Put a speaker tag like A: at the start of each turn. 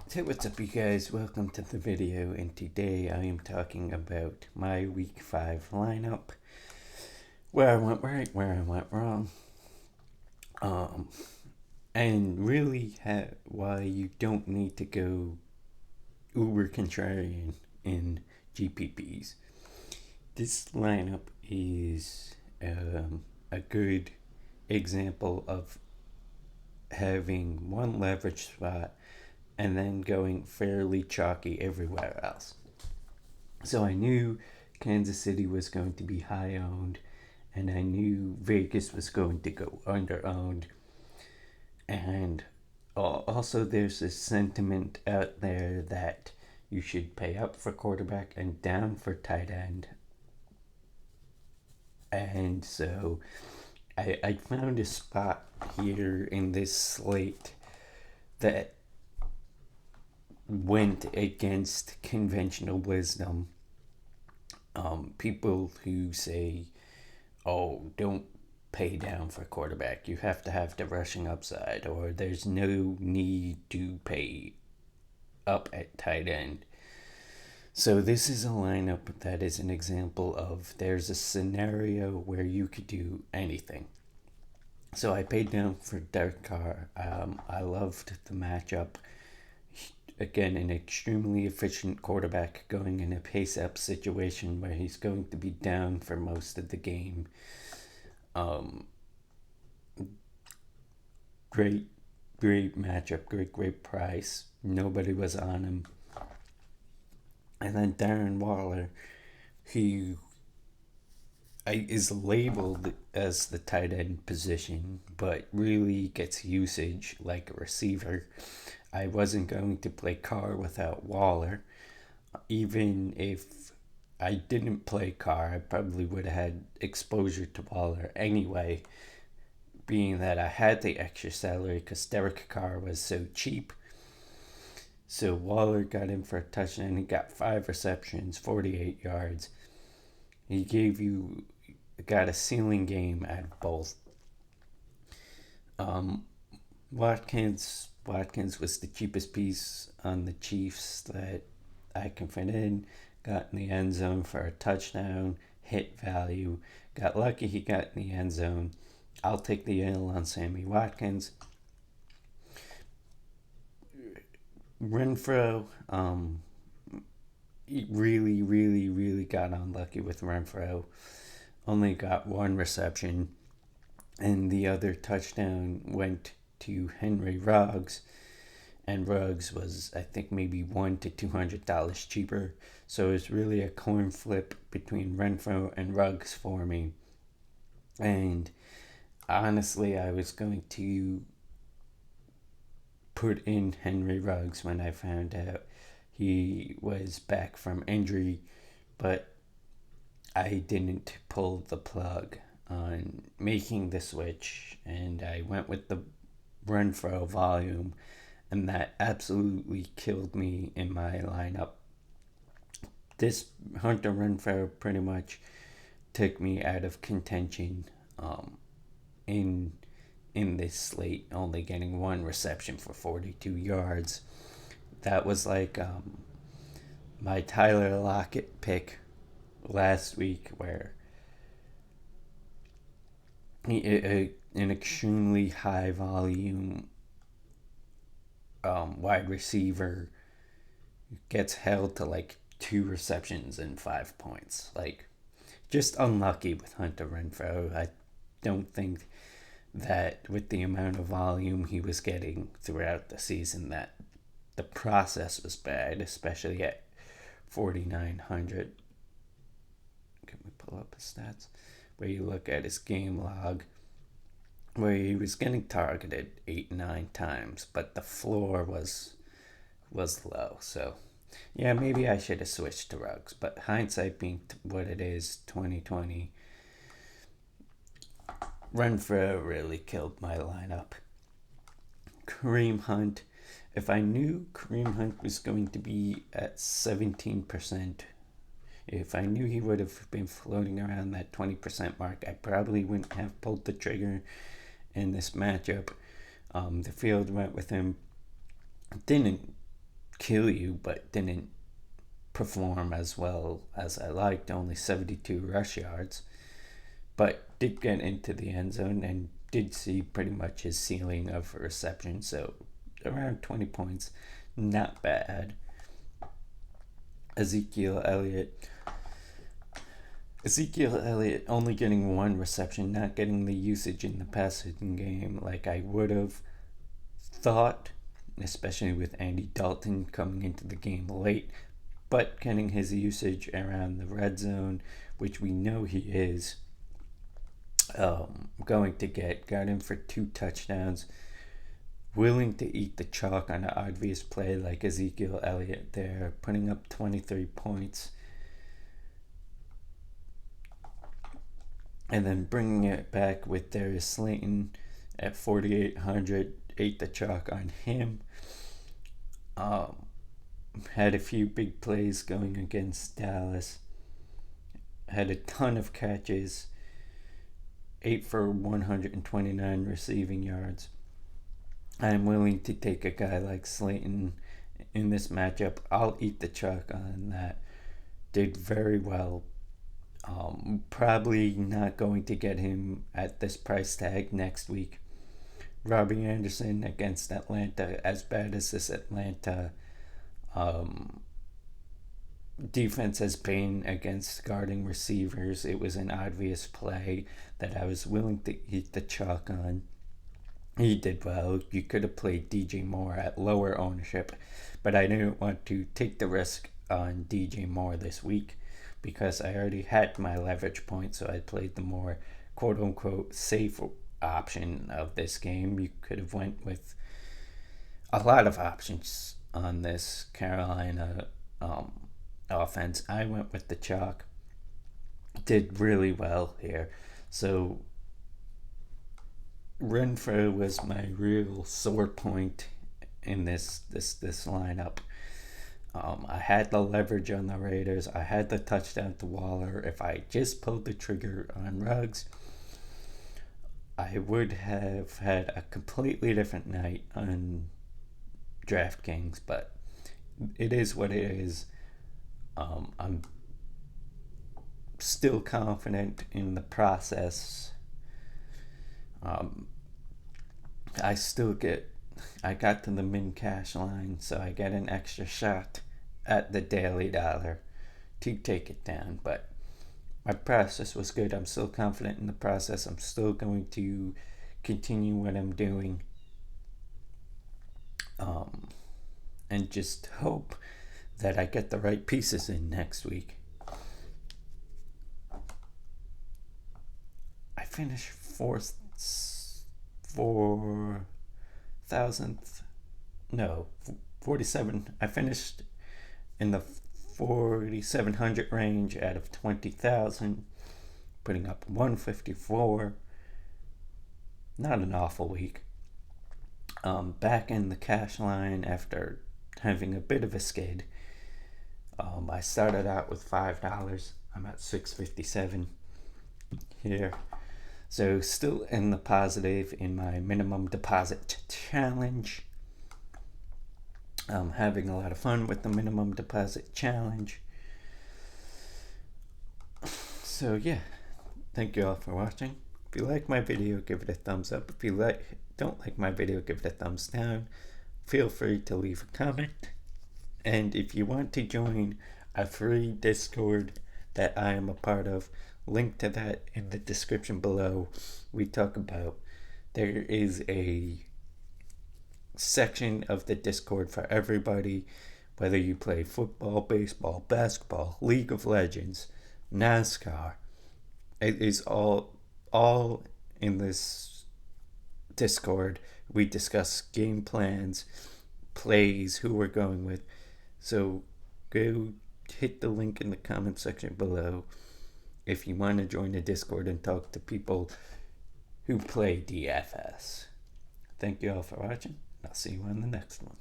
A: So what's up you guys, welcome to the video, and today I am talking about my week 5 lineup, where I went right, where I went wrong, um, and really why you don't need to go uber contrarian in GPPs. This lineup is a good example of having one leverage spot and then going fairly chalky everywhere else. So I knew Kansas City was going to be high owned, and I knew Vegas was going to go under owned. And also, there's this sentiment out there that you should pay up for quarterback and down for tight end. And so I found a spot here in this slate that went against conventional wisdom. People who say, oh, don't pay down for quarterback, you have to have the rushing upside, or there's no need to pay up at tight end. So this is a lineup that is an example of there's a scenario where you could do anything. So I paid down for Derek Carr. I loved the matchup. Again, an extremely efficient quarterback going in a pace-up situation where he's going to be down for most of the game. Great matchup, great price. Nobody was on him. And then Darren Waller, who is labeled as the tight end position, but really gets usage like a receiver. I wasn't going to play Carr without Waller. Even if I didn't play Carr, I probably would have had exposure to Waller anyway, being that I had the extra salary because Derek Carr was so cheap. So Waller got in for a touchdown. He got 5 receptions, 48 yards. He got a ceiling game at both. Watkins was the cheapest piece on the Chiefs that I can fit in. Got in the end zone for a touchdown, hit value. Got lucky he got in the end zone. I'll take the L on Sammy Watkins. Renfrow, really got unlucky with Renfrow. Only got 1 reception, and the other touchdown went to Henry Ruggs, and Ruggs was, I think, maybe $100 to $200 cheaper. So it's really a coin flip between Renfrow and Ruggs for me. And honestly, I was going to put in Henry Ruggs when I found out he was back from injury, but I didn't pull the plug on making the switch, and I went with the Renfrow volume, and that absolutely killed me in my lineup. This Hunter Renfrow pretty much took me out of contention in this slate, only getting 1 reception for 42 yards. That was like my Tyler Lockett pick last week, where an extremely high volume wide receiver gets held to like 2 receptions and 5 points. Like, just unlucky with Hunter Renfrow. I don't think that with the amount of volume he was getting throughout the season, that the process was bad, especially at 4,900. Can we pull up his stats? Where you look at his game log, where he was getting targeted 8-9 times, but the floor was low. So yeah, maybe I should have switched to Ruggs, but hindsight being what it is, 2020, Renfrow really killed my lineup. Kareem Hunt, if I knew Kareem Hunt was going to be at 17%, if I knew he would have been floating around that 20% mark, I probably wouldn't have pulled the trigger in this matchup. The field went with him. Didn't kill you, but didn't perform as well as I liked. Only 72 rush yards, but did get into the end zone and did see pretty much his ceiling of reception. So around 20 points, not bad. Ezekiel Elliott only getting one reception, not getting the usage in the passing game like I would have thought, especially with Andy Dalton coming into the game late, but getting his usage around the red zone, which we know he is going to get. Got him for 2 touchdowns. Willing to eat the chalk on an obvious play like Ezekiel Elliott there, putting up 23 points. And then bringing it back with Darius Slayton at 4,800, ate the chalk on him. Had a few big plays going against Dallas. Had a ton of catches. 8 for 129 receiving yards. I'm willing to take a guy like Slayton in this matchup. I'll eat the chalk on that. Did very well. Probably not going to get him at this price tag next week. Robbie Anderson against Atlanta. As bad as this Atlanta defense has been against guarding receivers, it was an obvious play that I was willing to eat the chalk on. He did well. You could have played DJ Moore at lower ownership, but I didn't want to take the risk on DJ Moore this week because I already had my leverage point, so I played the more quote-unquote safe option of this game. You could have went with a lot of options on this Carolina offense. I went with the chalk. Did really well here. So Renfrow was my real sore point in this lineup. I had the leverage on the Raiders. I had the touchdown to Waller. If I just pulled the trigger on Ruggs, I would have had a completely different night on DraftKings, but it is what it is. I'm still confident in the process. I got to the min cash line, so I get an extra shot at the daily dollar to take it down. But my process was good. I'm still confident in the process. I'm still going to continue what I'm doing. And just hope that I get the right pieces in next week. I finished 47. I finished in the 4,700 range out of 20,000, putting up 154. Not an awful week. Back in the cash line after having a bit of a skid. I started out with $5. I'm at $6.57 here. So still in the positive in my minimum deposit challenge. Having a lot of fun with the minimum deposit challenge. So yeah, thank you all for watching. If you like my video, give it a thumbs up. If you don't like my video, give it a thumbs down. Feel free to leave a comment. And if you want to join a free Discord that I am a part of, link to that in the description below. There is a section of the Discord for everybody, whether you play football, baseball, basketball, League of Legends, NASCAR. It is all in this Discord. We discuss game plans, plays, who we're going with. So go hit the link in the comment section below if you want to join the Discord and talk to people who play DFS. Thank you all for watching. I'll see you on the next one.